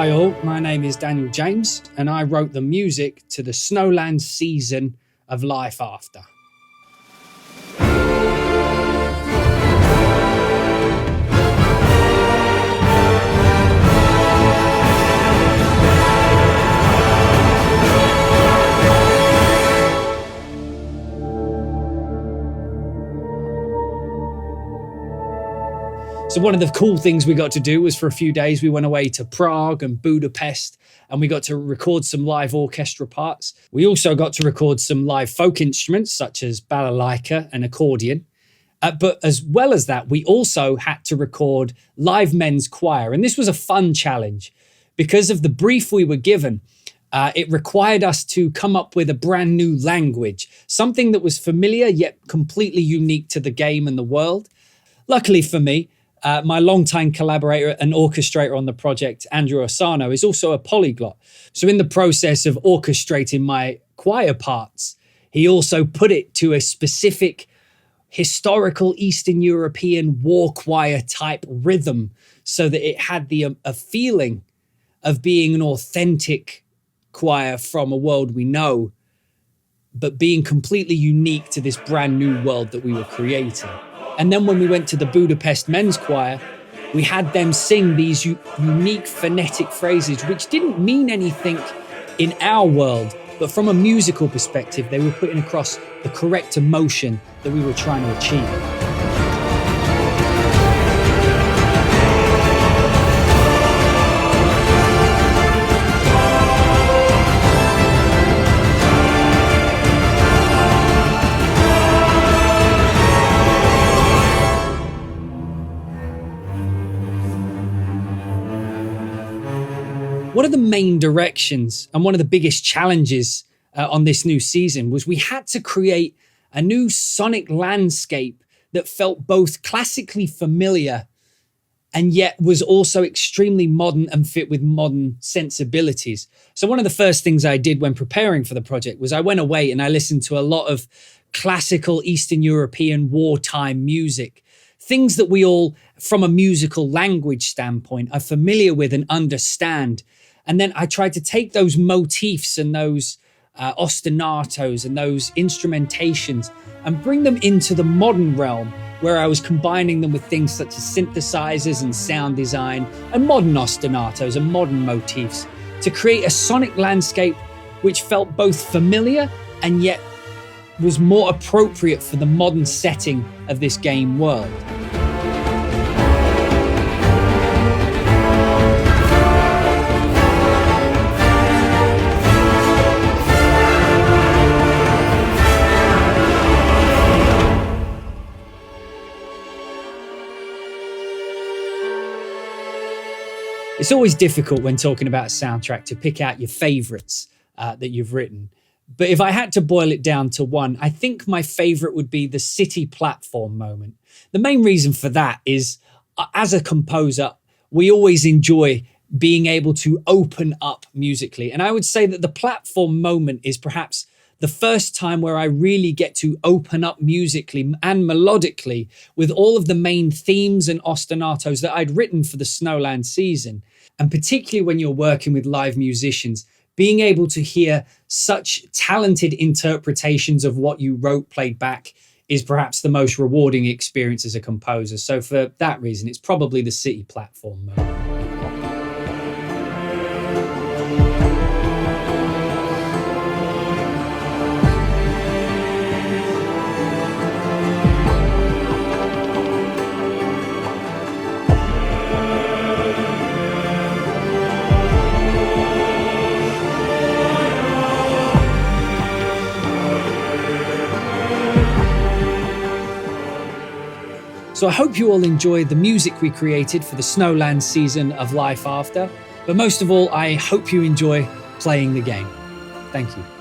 Hi all, my name is Daniel James and I wrote the music to the Snowland season of Life After. So one of the cool things we got to do was for a few days, we went away to Prague and Budapest and we got to record some live orchestra parts. We also got to record some live folk instruments such as balalaika and accordion. But as well as that, we also had to record live men's choir. And this was a fun challenge because of the brief we were given. It required us to come up with a brand new language, something that was familiar yet completely unique to the game and the world. Luckily for me, my longtime collaborator and orchestrator on the project, Andrew Osano, is also a polyglot. So in the process of orchestrating my choir parts, he also put it to a specific historical Eastern European war choir type rhythm so that it had a feeling of being an authentic choir from a world we know, but being completely unique to this brand new world that we were creating. And then when we went to the Budapest men's choir, we had them sing these unique phonetic phrases, which didn't mean anything in our world, but from a musical perspective, they were putting across the correct emotion that we were trying to achieve. One of the main directions and one of the biggest challenges on this new season was we had to create a new sonic landscape that felt both classically familiar and yet was also extremely modern and fit with modern sensibilities. So one of the first things I did when preparing for the project was I went away and I listened to a lot of classical Eastern European wartime music, things that we all, from a musical language standpoint, are familiar with and understand. And then I tried to take those motifs and those ostinatos and those instrumentations and bring them into the modern realm where I was combining them with things such as synthesizers and sound design and modern ostinatos and modern motifs to create a sonic landscape which felt both familiar and yet was more appropriate for the modern setting of this game world. It's always difficult when talking about a soundtrack to pick out your favorites that you've written. But if I had to boil it down to one, I think my favorite would be the city platform moment. The main reason for that is, as a composer, we always enjoy being able to open up musically. And I would say that the platform moment is perhaps the first time where I really get to open up musically and melodically with all of the main themes and ostinatos that I'd written for the Snowland season. And particularly when you're working with live musicians, being able to hear such talented interpretations of what you wrote played back is perhaps the most rewarding experience as a composer. So for that reason, it's probably the city platform moment. So I hope you all enjoyed the music we created for the Snowland season of Life After. But most of all, I hope you enjoy playing the game. Thank you.